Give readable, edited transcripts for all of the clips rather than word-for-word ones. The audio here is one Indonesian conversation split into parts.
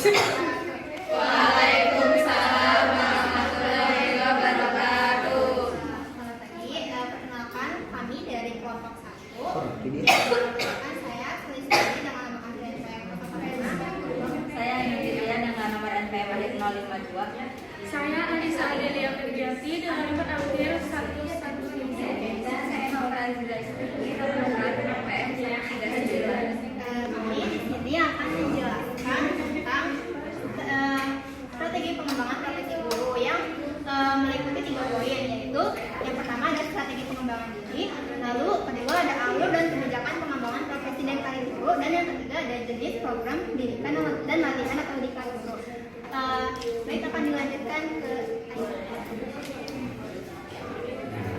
Waalaikumsalam warahmatullahi wabarakatuh. Selamat pagi, perkenalkan kami dari kelompok 1. Perkenalkan saya Felisari dengan nama antrian saya. Saya Indrian dengan nomor NPM 052. Saya Anissa Adelia Firjati dengan nomor antrian 115. Saya Nora Azizah dengan nomor NPM 39. Kami di sini akan menjelaskan tentang strategi pengembangan profesi guru yang meliputi 3 poin, yaitu yang pertama ada strategi pengembangan diri, lalu kedua ada alur dan kebijakan pengembangan profesi dan karir guru, dan yang ketiga ada jenis program pendidikan dan latihan atau diklat guru. Baik, akan dilanjutkan ke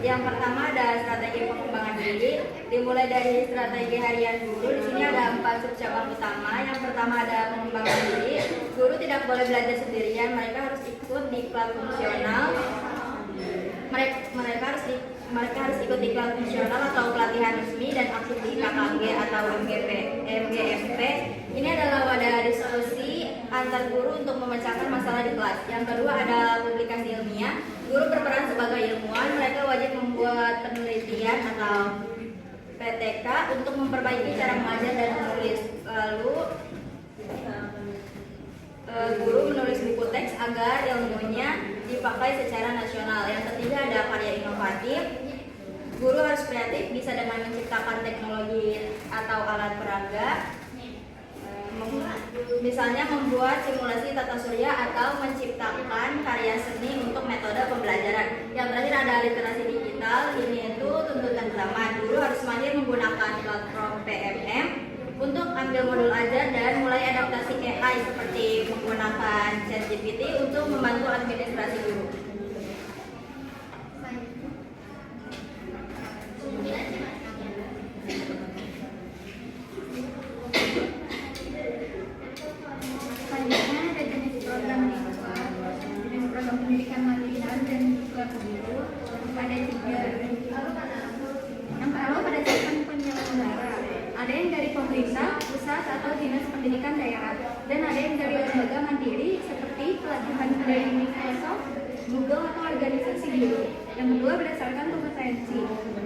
Yang pertama ada strategi pengembangan diri, dimulai dari strategi harian guru. Di sini ada 4 subcabang utama. Yang pertama ada pengembangan diri. Guru tidak boleh belajar sendirian, mereka harus ikut diklat fungsional. Mereka harus ikut diklat fungsional atau pelatihan resmi dan aktif di KKG atau MGMP. Ini adalah wadah diskusi antar guru untuk memecahkan masalah di kelas. Yang kedua ada publikasi ilmiah. Guru berperan sebagai ilmuwan, mereka wajib membuat penelitian atau PTK untuk memperbaiki cara mengajar dan menulis. Lalu guru menulis buku teks agar ilmunya dipakai secara nasional. Yang ketiga ada karya inovatif. Guru harus kreatif, bisa dengan menciptakan teknologi atau alat peraga. Misalnya membuat simulasi tata surya atau menciptakan karya seni untuk metode pembelajaran. Yang terakhir ada literasi digital. Ini itu tuntutan zaman. Guru harus mahir menggunakan platform PMM untuk ambil modul ajar dan mulai adaptasi AI seperti menggunakan ChatGPT untuk membantu administrasi guru. Selanjutnya ada jenis program diklat, jenis program pendidikan latihan dan diklat guru. Ada 3. Yang pertama berdasarkan penyelenggara. Ada yang dari pemerintah, pusat atau dinas pendidikan daerah, dan ada yang dari lembaga mandiri seperti pelatihan dari Microsoft, Google atau organisasi guru. Yang kedua berdasarkan kompetensi.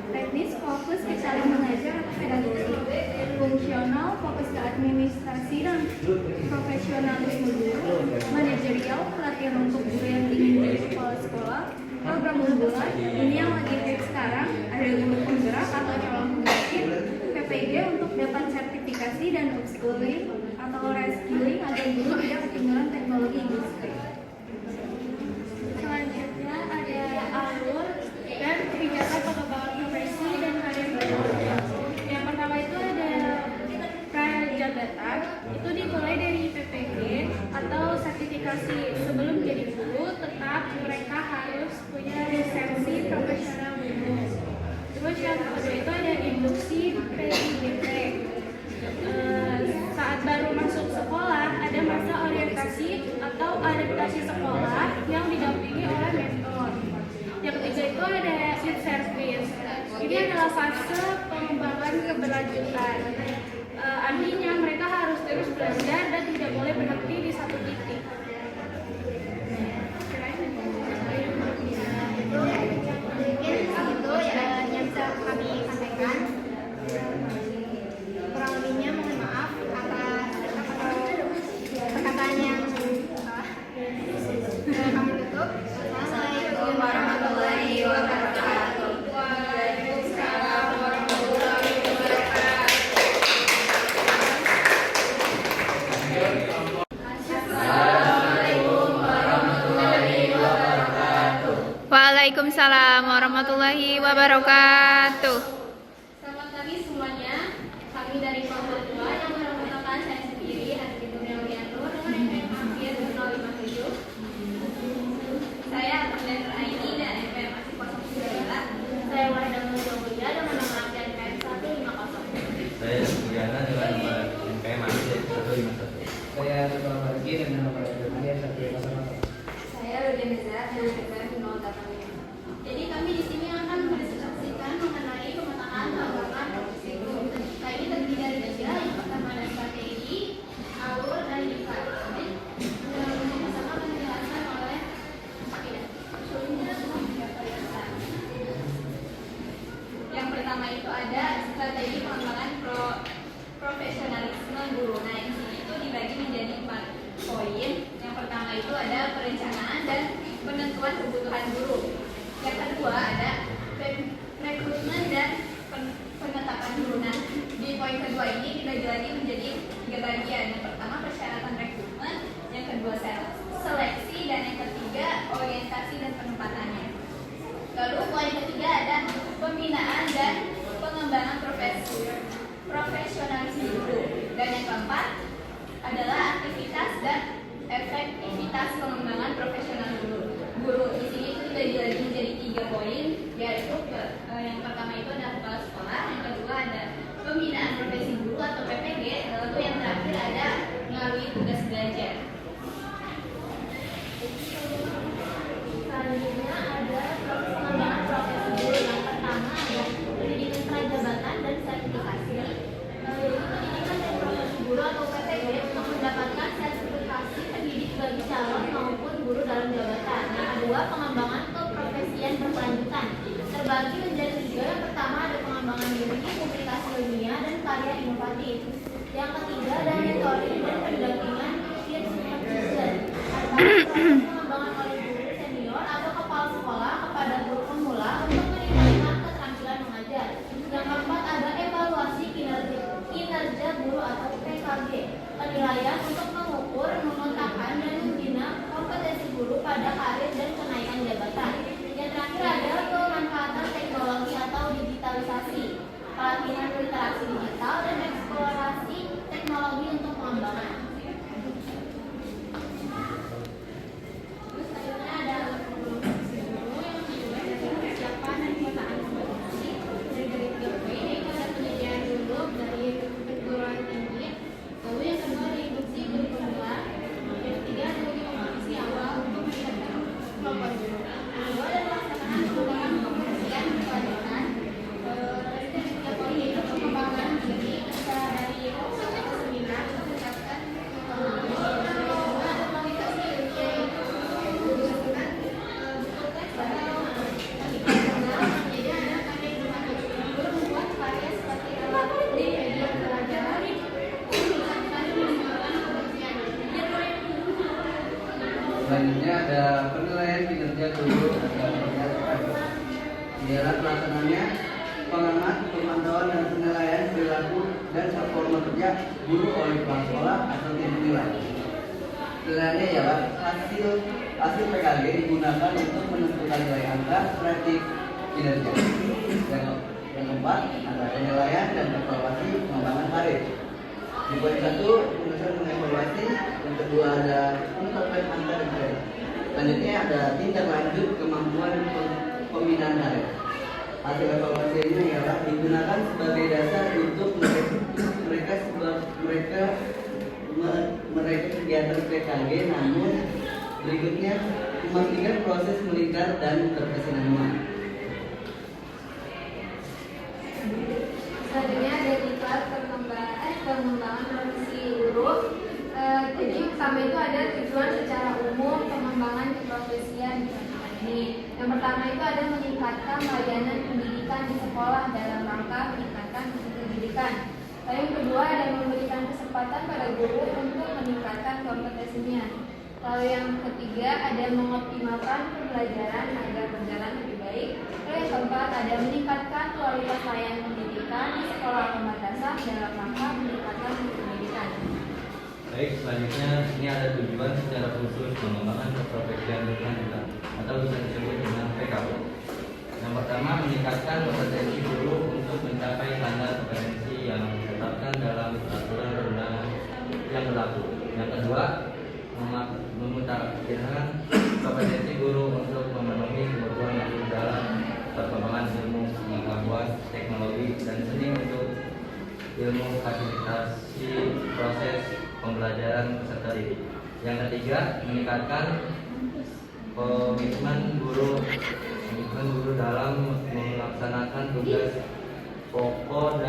Teknis fokus ke cara mengajar atau pedagogi. Fungsional fokus ke administrasi dan profesionalisme guru. Manajerial pelatihan untuk guru yang ingin menjadi kepala sekolah. Program unggulan ini yang lagi hit sekarang, ada guru penggerak atau calon pembangkit. PPG untuk dapat sertifikasi dan upskilling atau reskilling agar guru tidak ketinggalan teknologi industri. Selanjutnya ada alur dan kebijakan pengembangan profesi dan karir guru. Yang pertama itu ada prajabatan, itu dimulai dari PPG atau sertifikasi. Sebelum jadi guru, tetap mereka harus punya lisensi profesional guru. Terus yang kedua itu ada induksi PIDP. Saat baru masuk sekolah, ada masa orientasi atau adaptasi sekolah yang didampingi oleh mentor. Yang ketiga itu ada youth service. Ini adalah fase pengembangan keberlanjutan. Artinya mereka harus terus belajar dan tidak boleh berhenti di satu titik. itu yang bisa kami sampaikan. Kurang lebihnya mohon maaf atas perkataan yang salah. Kami tutup. Assalamualaikum warahmatullahi wabarakatuh. Waalaikumsalam warahmatullahi wabarakatuh. Assalamualaikum warahmatullahi wabarakatuh. Waalaikumsalam warahmatullahi wabarakatuh. Selamat pagi semuanya. Kami dari kelompok 2 yang memperkenalkan saya sendiri, Adi Nurlianto, nomor NPM hampir 057. Saya Aprilia Aini dan NPM masih 019. Saya Wahida Mulia dengan nomor antrian NPM 150. Saya Sugiana dengan nomor NPM masih 151. Saya Tutul Margi dengan nomor NPM 150. Saya Rudin Nizar dengan NPM 085. Jadi kami di sini akan berdiskusikan mengenai pemetaan pengembangan profesi guru. Nah, ini terdiri dari 3. Yang pertama ada strategi, alur, dan diklat. kebutuhan guru. Yang kedua ada rekrutmen dan penetapan guru. Nah, di poin kedua ini dibagi lagi menjadi 3 bagian. Yang pertama persyaratan rekrutmen, yang kedua seleksi, dan yang ketiga orientasi dan penempatannya. Lalu poin ketiga ada pembinaan dan pengembangan profesionalisme guru. Dan yang keempat adalah aktivitas dan efektivitas pengembangan profesional guru. Di sini itu dibagi lagi menjadi 3 poin, yaitu yang pertama itu adalah kepala sekolah, yang kedua ada pembinaan profesi guru atau PPG, lalu yang terakhir ada melalui tugas belajar. Selanjutnya ada pengembangan profesi guru. Yang pertama ada pendidikan prajabatan dan sertifikasi, yaitu pendidikan dan profesi guru atau PPG untuk mendapatkan sertifikasi pendidik bagi calon maupun guru dalam jabatan. Yang kedua pengembangan keprofesian berkelanjutan, terbagi menjadi 3. Yang pertama ada pengembangan diri, publikasi ilmiah, dan karya inovatif. Yang ketiga ada mentoring dan pendampingan peer supervision, pengembangan oleh guru senior atau kepala sekolah kepada guru pemula untuk meningkatkan keterampilan mengajar. Yang keempat ada evaluasi kinerja guru atau PKG, penilaian untuk mengukur, memetakan, dan membina kompetensi guru pada karir dan kenaikan jabatan. Yang terakhir ada pemanfaatan teknologi atau digitalisasi, pelatihan literasi digital, dan eksplorasi teknologi untuk pengembangan. Terus selanjutnya ada profesi guru, yang kedua ada persiapan dan pemetaan kompetensi dari 3 poin, yaitu ada penyediaan dulu dari perguruan tinggi, lalu yang kedua ada induksi guru pemula, yang ketiga ada kompetisi awal untuk meningkatkan kemampuan guru. Yang kedua ada pelaksanaan pengembangan kompetensian berkelanjutan. Dari 3 poin yaitu pengembangan diri dari seminar meningkatkan Selanjutnya ada penilaian kinerja guru dalam pelaksanaannya, pengamat, pemantauan dan penilaian perilaku dan performa kerja guru oleh kepala sekolah atau tim penilai. Penilaiannya ialah hasil PKG digunakan untuk menentukan nilai angka kreatif kinerja. Yang keempat ada penilaian dan evaluasi pengembangan karir. Di poin 1 penulisan mengevaluasi, yang kedua ada penetapan angka dan karir. Selanjutnya ada tindak lanjut kemampuan pembinaan karir. Hasil evaluasi ini ialah digunakan sebagai dasar untuk mereka kegiatan PKG, namun berikutnya memastikan proses meningkat dan berkesinambungan. Selanjutnya ada diklat pengembangan profesi guru. Jadi pertama itu ada tujuan secara umum pengembangan keprofesian di pendidikan ini. Yang pertama itu ada meningkatkan layanan pendidikan di sekolah dalam rangka meningkatkan mutu pendidikan. Lalu yang kedua ada memberikan kesempatan pada guru untuk meningkatkan kompetensinya. Lalu yang ketiga ada mengoptimalkan pembelajaran agar berjalan lebih baik. Lalu yang keempat ada meningkatkan kualitas layanan pendidikan di sekolah atau madrasah dalam rangka meningkatkan mutu pendidikan. Baik, selanjutnya ini ada tujuan secara khusus pengembangan keprofesian berkelanjutan atau bisa disebut dengan PKP. Yang pertama meningkatkan kompetensi guru untuk mencapai standar kompetensi yang ditetapkan dalam peraturan perundangan yang berlaku. Yang kedua memutarakan kompetensi guru untuk memenuhi kebutuhan guru dalam perkembangan ilmu pengetahuan, teknologi, dan seni untuk ilmu fasilitasi proses pembelajaran peserta didik. Yang ketiga, meningkatkan komitmen guru dalam melaksanakan tugas pokok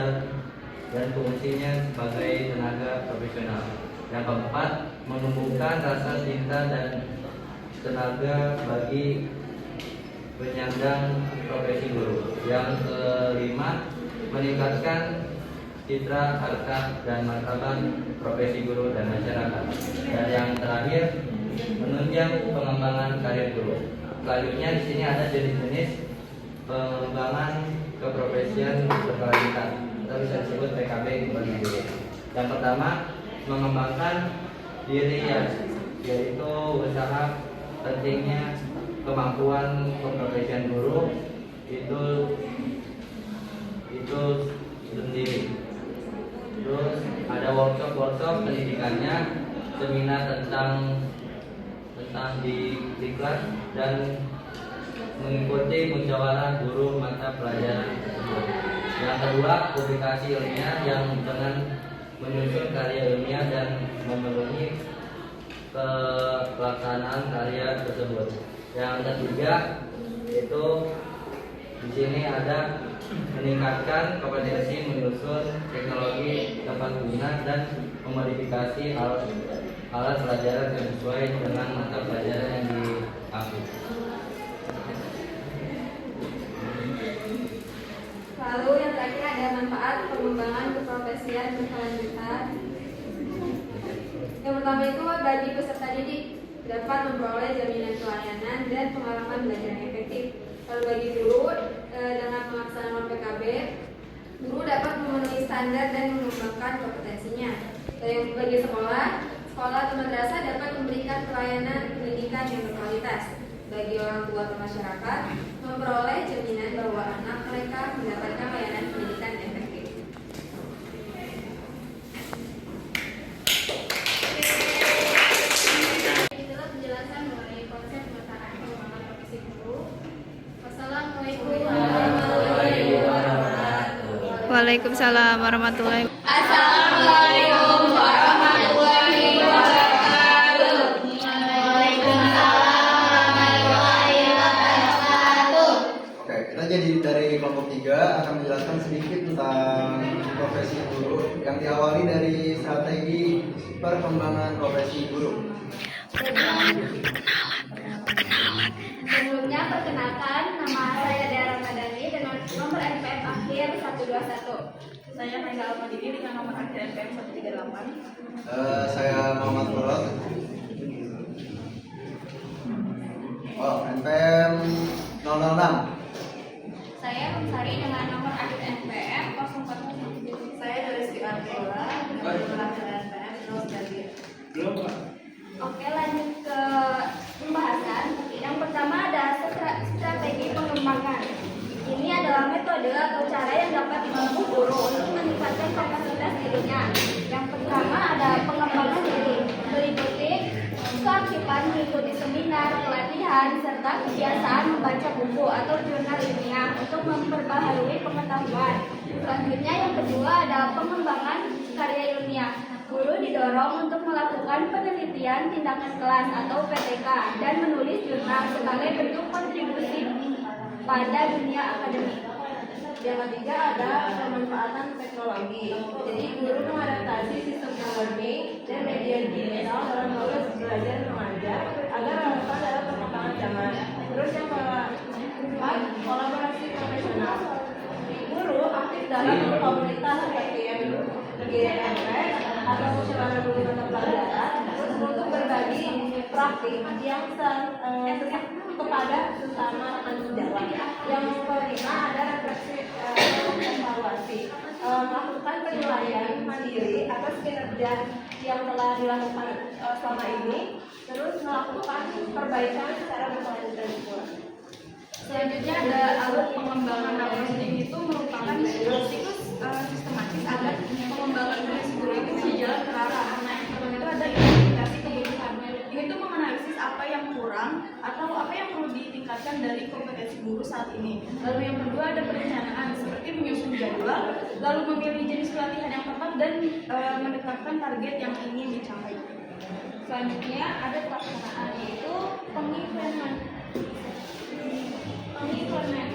dan fungsinya sebagai tenaga profesional. Yang keempat, menumbuhkan rasa cinta dan tenaga bagi penyandang profesi guru. Yang kelima, meningkatkan citra, harkat, dan martabat profesi guru dan masyarakat. Dan yang terakhir, menunjang pengembangan karir guru. selanjutnya di sini ada jenis-jenis pengembangan keprofesian berkelanjutan atau bisa disebut PKB kembali dulu. Yang pertama, mengembangkan diri yaitu usaha pentingnya kemampuan keprofesian guru itu sendiri. Terus ada workshop pendidikannya, seminar tentang di kelas dan mengikuti musyawarah guru mata pelajaran tersebut. Yang kedua, publikasi ilmiah yang dengan menyusun karya ilmiah dan memenuhi pelaksanaan karya tersebut. Yang ketiga itu di sini ada meningkatkan kompetensi menyusun teknologi tepat guna dan memodifikasi alat pelajaran yang sesuai dengan mata pelajaran yang diambil. Lalu yang terakhir ada manfaat pengembangan keprofesian berkelanjutan. Yang pertama itu bagi peserta didik dapat memperoleh jaminan pelayanan dan pengalaman belajar yang efektif. Lalu bagi guru dengan pelaksanaan PKB, guru dapat memenuhi standar dan mengembangkan kompetensinya. Dan bagi sekolah atau madrasah dapat memberikan pelayanan pendidikan yang berkualitas. Bagi orang tua atau masyarakat, memperoleh jaminan bahwa anak mereka mendapatkan layanan pendidikan yang efektif. Itulah penjelasan mengenai konsep pemetaan pengembangan profesi guru. Wassalamualaikum warahmatullahi wabarakatuh. Waalaikumsalam warahmatullahi wabarakatuh. Assalamualaikum warahmatullahi wabarakatuh. Oke, kita jadi dari kelompok 3 akan menjelaskan sedikit tentang profesi guru yang diawali dari strategi perkembangan profesi guru. Sebelumnya perkenalkan, nama saya Dea Ramadhani dengan nomor NPM akhir 121. Saya Maida Almadini dengan nomor akhir NPM 138. Saya Muhammad Murad. NPM 006. Saya Rumsari dengan nomor akhir NPM 041. Saya Rizky Ardela dengan nomor akhir NPM 093. Oke, lanjut ke pembahasan. Yang pertama ada strategi pengembangan. Ini adalah metode atau cara yang dapat ditempuh guru untuk meningkatkan kapasitas dirinya. Yang pertama ada pengembangan diri, meliputi keaktifan mengikuti seminar, pelatihan, serta kebiasaan membaca buku atau jurnal ilmiah untuk memperbaharui pengetahuan. Selanjutnya yang kedua ada pengembangan karya ilmiah. Guru didorong untuk melakukan penelitian tindakan kelas atau PTK dan menulis jurnal sebagai bentuk kontribusi pada dunia akademik. Yang ketiga ada pemanfaatan teknologi. Jadi guru mengadaptasi sistem e-learning dan media digital dalam proses belajar mengajar agar relevan dalam perkembangan zaman. Terus yang keempat, kolaborasi profesional. Guru aktif dalam komunitas seperti GMP atau musyawarah guru mata pelajaran terus untuk berbagi praktik yang kepada sesama rekan sejawat. Yang kelima ada refleksi evaluasi, melakukan penilaian mandiri atas kinerja yang telah dilakukan selama ini, terus melakukan perbaikan secara berkelanjutan pula. Selanjutnya ada alur pengembangan profesi itu merupakan siklus sistematis agar pengembangan profesi guru itu berjalan ke arah mana. Yang pertama itu ada identifikasi kebutuhan. Ini tuh menganalisis apa yang kurang atau apa yang perlu ditingkatkan dari kompetensi guru saat ini. Lalu yang kedua ada perencanaan seperti menyusun jadwal, lalu memilih jenis pelatihan yang tepat dan menetapkan target yang ingin dicapai. Selanjutnya ada pelaksanaan yaitu pengimplementasian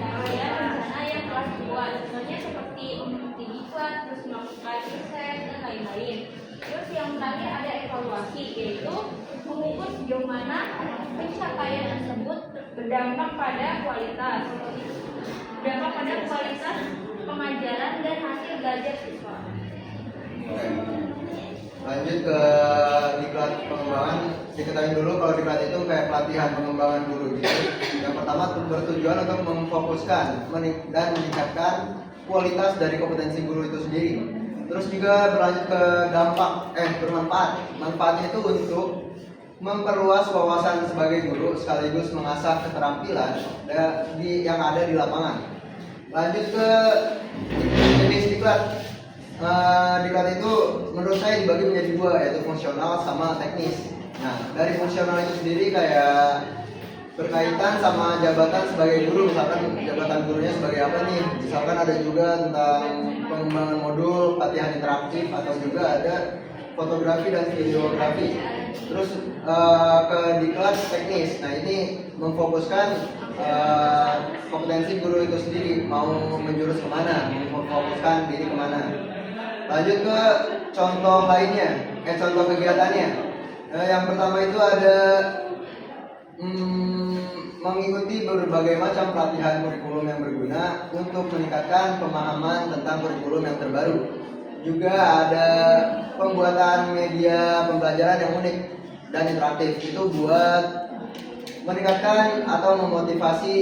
rencana yang telah dibuat, contohnya seperti mengikuti diklat, terus melakukan riset dan lain-lain. Terus yang terakhir ada evaluasi, yaitu mengukur sejauh mana pencapaian tersebut berdampak pada kualitas pengajaran dan hasil belajar siswa. Lanjut ke diklat pengembangan, diketahui dulu kalau diklat itu kayak pelatihan pengembangan guru gitu. Yang pertama bertujuan untuk memfokuskan dan meningkatkan kualitas dari kompetensi guru itu sendiri. Terus juga berlanjut ke bermanfaat. Manfaatnya itu untuk memperluas wawasan sebagai guru sekaligus mengasah keterampilan yang ada di lapangan. Lanjut ke jenis diklat. Diklat itu menurut saya dibagi menjadi dua, yaitu fungsional sama teknis. Nah, dari fungsional itu sendiri kayak berkaitan sama jabatan sebagai guru, misalkan jabatan gurunya sebagai apa nih, misalkan ada juga tentang pengembangan modul, latihan interaktif, atau juga ada fotografi dan videografi. Terus ke diklat teknis, nah ini memfokuskan kompetensi guru itu sendiri, mau menjurus kemana, memfokuskan diri kemana. Lanjut ke contoh lainnya, contoh kegiatannya. Yang pertama itu ada mengikuti berbagai macam pelatihan kurikulum yang berguna untuk meningkatkan pemahaman tentang kurikulum yang terbaru. Juga ada pembuatan media pembelajaran yang unik dan interaktif, itu buat meningkatkan atau memotivasi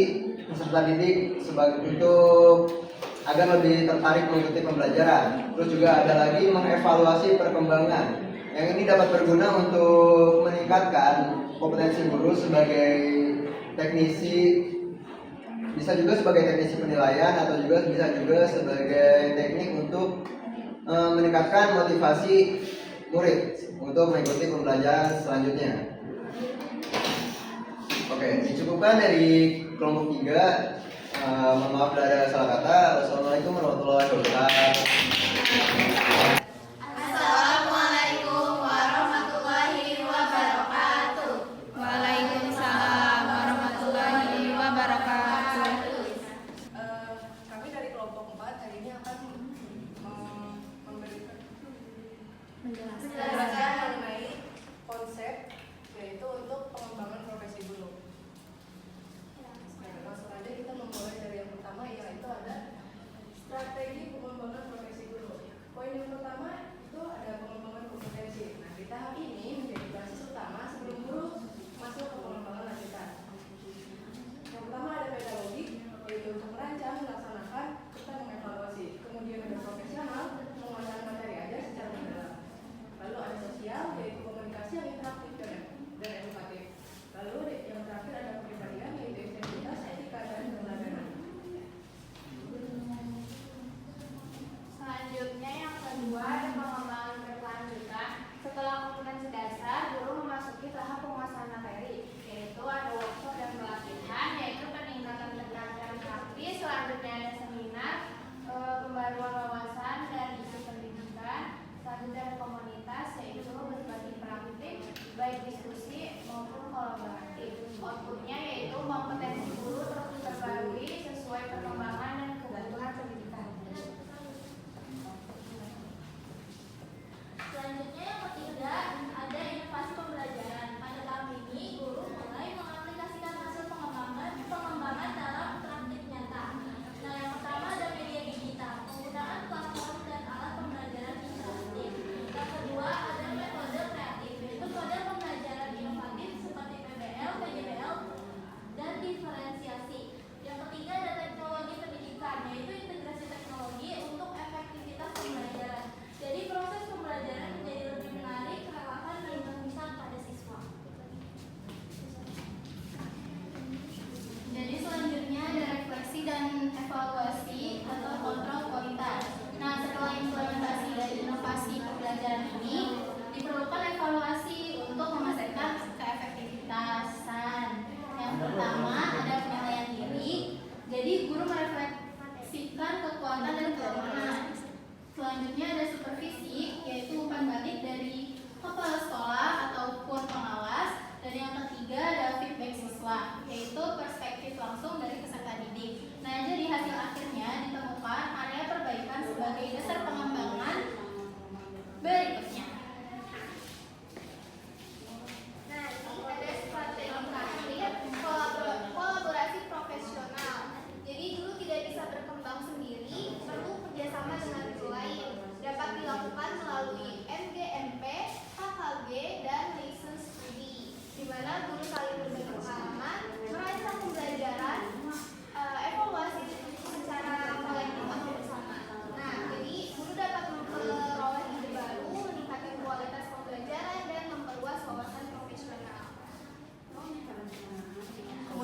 peserta didik untuk agar lebih tertarik mengikuti pembelajaran. Terus juga ada lagi mengevaluasi perkembangan, yang ini dapat berguna untuk meningkatkan kompetensi guru sebagai teknisi, bisa juga sebagai teknisi penilaian, atau juga bisa juga sebagai teknik untuk meningkatkan motivasi murid untuk mengikuti pembelajaran selanjutnya. Oke, dicukupkan dari kelompok 3. Mohon maaf bila ada salah kata. Wassalamualaikum warahmatullahi wabarakatuh. Assalamualaikum warahmatullahi wabarakatuh. Waalaikumsalam warahmatullahi wabarakatuh. Kami dari kelompok 4 hari ini akan memberikan penjelasan mengenai konsep, yaitu untuk pengembangan profesi guru. Nah, langsung aja kita memulai dari yang pertama, yaitu ada strategi pengembangan profesi guru. Poin yang pertama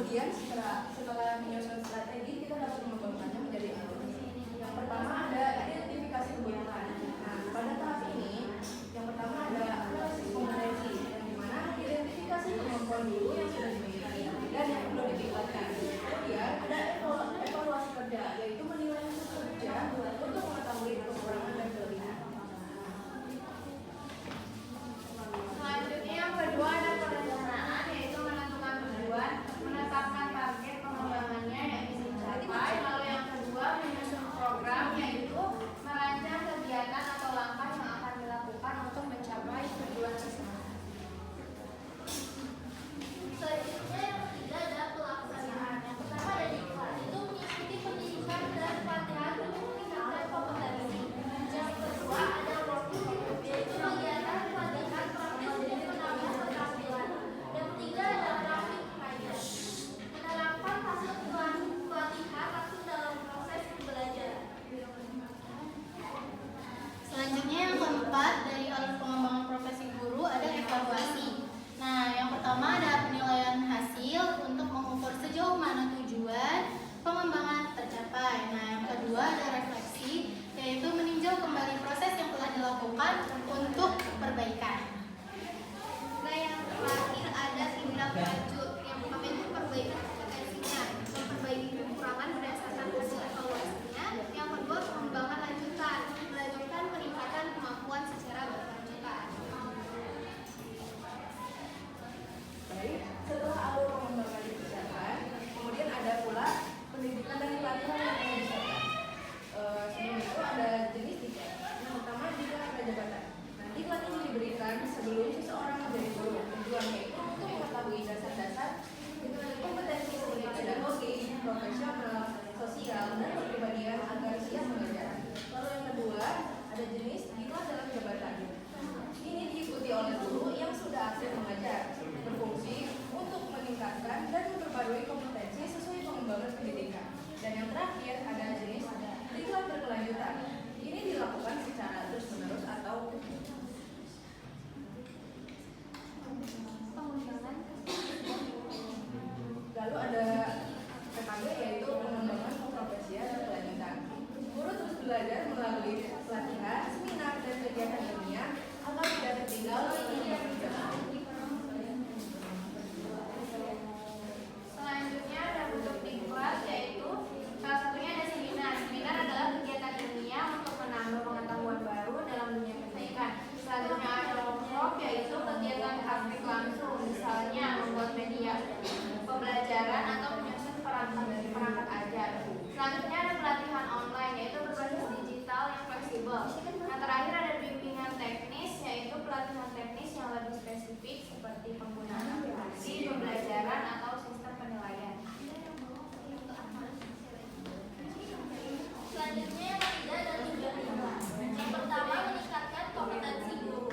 Kemudian setelah menyusun strategi, kita dapat mengembangkannya menjadi apa? Yang pertama ada identifikasi kebutuhan. Nah, pada tahap ini, yang pertama ada analisis kompetensi, yang dimana identifikasi kemampuan guru yang sudah dimiliki dan yang perlu ditingkatkan. Kemudian ada evaluasi kerja, yaitu menilai hasil kerja untuk mengetahui kekurangan dan kelebihan. Selanjutnya yang kedua ada perencanaan, yaitu menentukan tujuan, menetapkan target pengembangannya yang ingin dicapai. Lalu yang kedua menyusun program, yaitu merancang kegiatan atau langkah yang akan dilakukan untuk mencapai tujuan tersebut. Selanjutnya yang ketiga ada pelaksanaan. Yang pertama ada diklat, itu mengikuti pendidikan dan pelatihan untuk meningkatkan kompetensi. Yang kedua ada workshop, yaitu kegiatan pelatihan praktis untuk menambah keterampilan. Yang ketiga ada grafik project, menerapkan hasil pelatihan langsung dalam proses pembelajaran. Selanjutnya yang keempat dari alur pengembangan profesi guru ada evaluasi. Nah, yang pertama ada penilaian hasil untuk mengukur sejauh mana tujuan pengembangan tercapai. Nah, yang kedua ada refleksi, yaitu meninjau kembali proses yang telah dilakukan untuk perbaikan. Nah, yang terakhir ada tindak lanjut. Yang pertama itu perbaikan kompetensinya, memperbaiki kekurangan berdasarkan hasil evaluasinya. Yang kedua pengembangan lanjutan, melanjutkan peningkatan kemampuan secara berkelanjutan. Baik, setelah alur pengembangan dikerjakan, kemudian ada pula pendidikan dan pelatihan yang ingin disertakan. Sebelum itu ada jenis diklat. Yang pertama diklat prajabatan. Nah, diklat ini diberikan sebelum seseorang menjadi guru. Tujuannya itu untuk mengetahui dasar-dasar kompetensi seperti pedagogi, profesional, sosial, dan kepribadian agar siap mengajar. Lalu yang kedua ada jenis diklat dalam jabatan. Ini diikuti oleh guru yang sudah aktif mengajar, berfungsi untuk meningkatkan dan memperbarui kompetensi sesuai pengembangan pendidikan. Dan yang terakhir ada jenis diklat berkelanjutan. Ini dilakukan secara terus-menerus atau lalu ada PKB, yaitu pengembangan keprofesian berkelanjutan. Guru terus belajar melalui pelatihan, seminar, dan kegiatan ilmiah agar tidak tertinggal di zaman. Selanjutnya ada bentuk diklat, yaitu salah satunya ada seminar. Seminar adalah kegiatan ilmiah untuk menambah pengetahuan baru dalam dunia pendidikan. Selanjutnya ada workshop, yaitu kegiatan praktik langsung, misalnya membuat media pembelajaran atau menyusun perangkat ajar. Selanjutnya ada pelatihan online, yaitu berbasis digital yang fleksibel. Yang terakhir ada bimbingan teknis, yaitu pelatihan teknis yang lebih spesifik seperti penggunaan aplikasi, pembelajaran atau sistem penilaian. Selanjutnya yang ketiga ada tujuan diklat. Yang pertama meningkatkan kompetensi guru.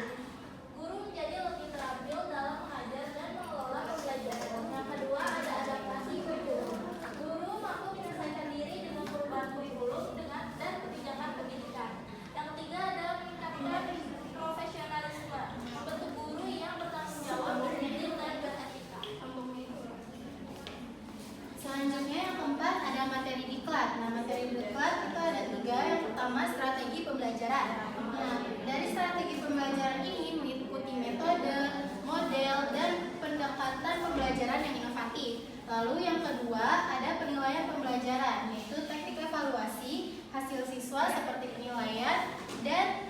Guru menjadi lebih terampil dalam mengajar dan mengelola pembelajaran. Yang kedua ada adaptasi kurikulum. Guru mampu menyelesaikan diri dengan perubahan kurikulum dan kebijakan pendidikan. Yang ketiga adalah meningkatkan profesionalisme, membentuk guru yang bertanggung jawab, berdiri dan beretika. Selanjutnya yang keempat ada materi diklat. Nah, materi diklat itu ada 3. Yang pertama strategi pembelajaran. Nah, dari strategi pembelajaran ini mengikuti metode, model, dan pendekatan pembelajaran yang inovatif. Lalu yang kedua ada penilaian pembelajaran, yaitu teknik evaluasi hasil siswa seperti penilaian dan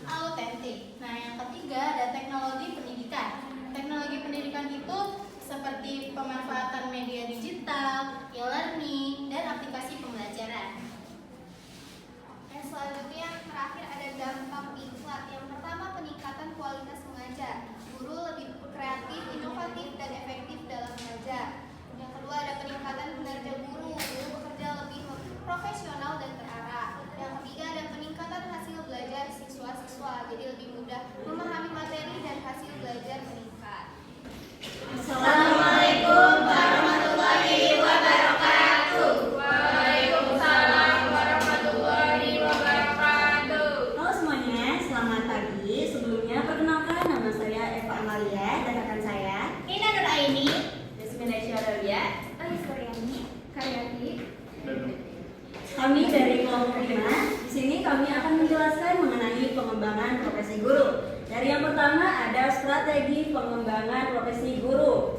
autentik. Nah, yang ketiga ada teknologi pendidikan. Teknologi pendidikan itu seperti pemanfaatan media digital, e-learning, dan aplikasi pembelajaran. Dan selanjutnya yang terakhir ada dampak diklat. Yang pertama peningkatan kualitas mengajar. Guru lebih kreatif, inovatif, dan efektif dalam mengajar. Yang kedua ada peningkatan kinerja guru. Guru bekerja lebih profesional dan terarah. Yang ketiga ada peningkatan hasil belajar siswa-siswa. Jadi lebih mudah memahami materi dan hasil belajar strategi pengembangan profesi guru.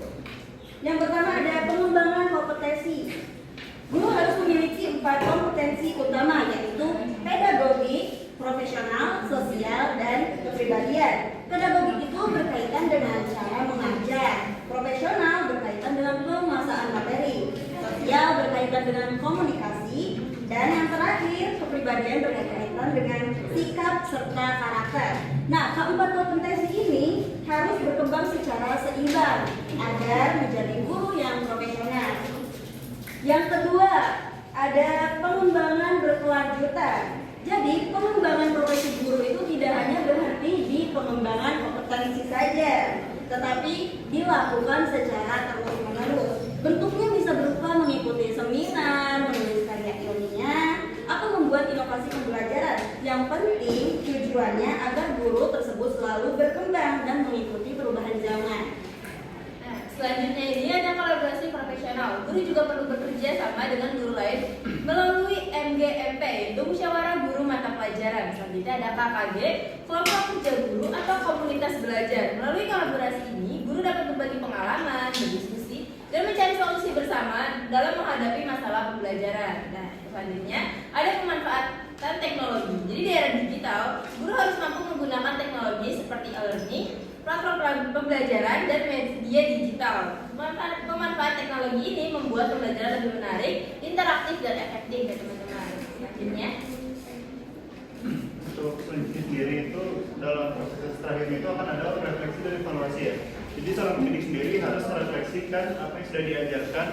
Yang pertama ada pengembangan kompetensi. Guru harus memiliki 4 kompetensi utama, yaitu pedagogik, profesional, sosial, dan kepribadian. Pedagogik itu berkaitan dengan cara mengajar, profesional berkaitan dengan penguasaan materi, sosial berkaitan dengan komunikasi, dan yang terakhir kepribadian berkaitan dengan sikap serta karakter. Nah, keempat kompetensi ini harus berkembang secara seimbang agar menjadi guru yang profesional. Yang kedua, ada pengembangan berkelanjutan. Jadi, pengembangan profesi guru itu tidak hanya berhenti di pengembangan kompetensi saja, tetapi dilakukan secara terus-menerus. Bentuknya bisa berupa mengikuti seminar, menulis karya ilmiah, atau membuat inovasi pembelajaran. Yang penting tujuannya agar guru tersebut selalu berkembang dan mengikuti perubahan zaman. Selanjutnya ini ada kolaborasi profesional. Guru juga perlu bekerja sama dengan guru lain melalui MGMP, yaitu Musyawarah Guru Mata Pelajaran. Selanjutnya ada KKG, kelompok kerja guru atau komunitas belajar. Melalui kolaborasi ini, guru dapat berbagi pengalaman, berdiskusi, dan mencari solusi bersama dalam menghadapi masalah pembelajaran. Nah, selanjutnya ada pemanfaatan teknologi. Jadi di era digital, guru harus mampu menggunakan teknologi seperti e-learning, platform pembelajaran, dan media digital. Pemanfaat teknologi ini membuat pembelajaran lebih menarik, interaktif, dan efektif ya teman-teman. Selanjutnya, untuk selanjutnya sendiri itu dalam proses terakhirnya itu akan ada refleksi dan evaluasi ya. Jadi seorang pendidik sendiri harus merefleksikan apa yang sudah diajarkan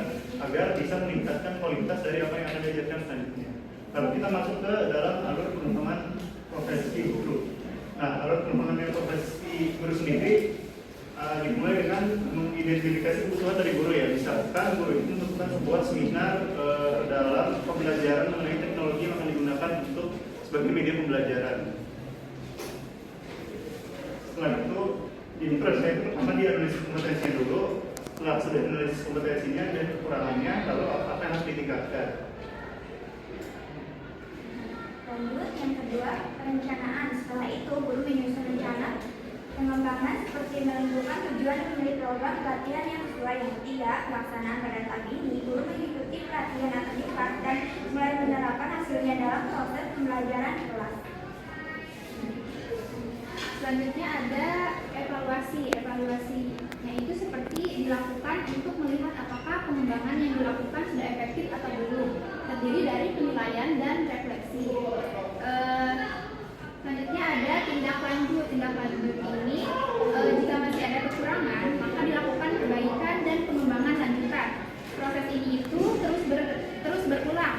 agar bisa meningkatkan kualitas dari apa yang akan diajarkan selanjutnya. Lalu kita masuk ke dalam alur pengembangan profesi guru. Nah, alur pengembangan profesi guru sendiri dimulai dengan mengidentifikasi kebutuhan dari guru ya. Misalkan guru itu menentukan sebuah seminar dalam pembelajaran mengenai teknologi yang akan digunakan untuk sebagai media pembelajaran. Setelah itu ini proses itu pertama dianalisis kompetensinya dulu. Setelah sudah analisis kompetensinya dan kekurangannya, lalu apa yang harus ditingkatkan. Lanjut, yang kedua, perencanaan. Setelah itu, guru menyusun rencana pengembangan seperti menentukan tujuan dan memilih program pelatihan yang sesuai. Yang ketiga, pelaksanaan. Pada tahap ini, guru mengikuti pelatihan atau diklat dan mulai menerapkan hasilnya dalam proses pembelajaran di kelas. Selanjutnya ada evaluasi. Evaluasinya itu seperti dilakukan untuk melihat apakah pengembangan yang dilakukan sudah efektif atau belum. Terdiri dari penilaian dan refleksi. Selanjutnya ada tindak lanjut. Tindak lanjut ini jika masih ada kekurangan, maka dilakukan perbaikan dan pengembangan lanjutan. Proses ini itu terus berulang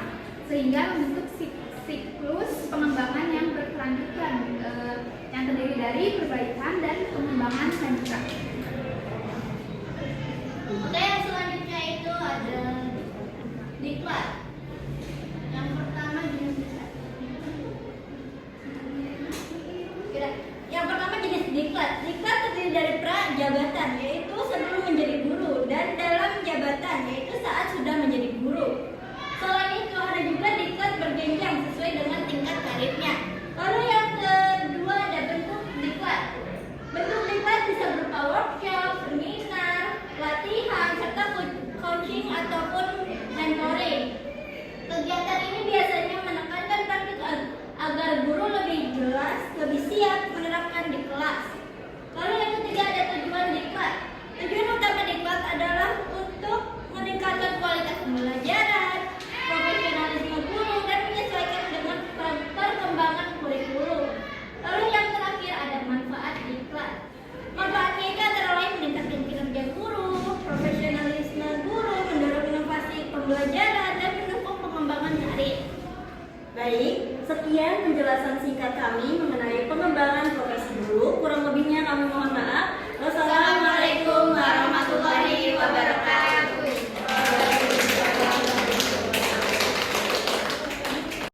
sehingga membentuk siklus pengembangan yang berkelanjutan yang terdiri dari perbaikan dan pengembangan lanjutan. Oke, yang selanjutnya itu ada diklat. Yang pertama jenis diklat. yang pertama jenis diklat. Diklat terdiri dari pra-jabatan, yaitu sebelum menjadi guru, dan dalam jabatan, yaitu saat sudah menjadi guru. Selain itu ada juga diklat berjenjang sesuai dengan tingkat karirnya. Lalu yang kedua ada bentuk diklat. Bentuk diklat bisa berupa workshop, seminar, latihan, serta coaching ataupun mentoring. Kegiatan ini biasanya menekankan praktik agar guru lebih jelas, lebih siap menerapkan di kelas. Lalu yang ketiga ada tujuan diklat. Tujuan utama diklat adalah untuk meningkatkan kualitas pembelajaran, profesionalisme guru, dan menyesuaikan dengan perkembangan kurikulum. Lalu yang terakhir ada manfaat diklat. Manfaatnya itu antara lain meningkatkan kinerja guru, profesionalisme guru, mendorong inovasi pembelajaran, dan mendukung pengembangan karir. Baik, sekian penjelasan singkat kami mengenai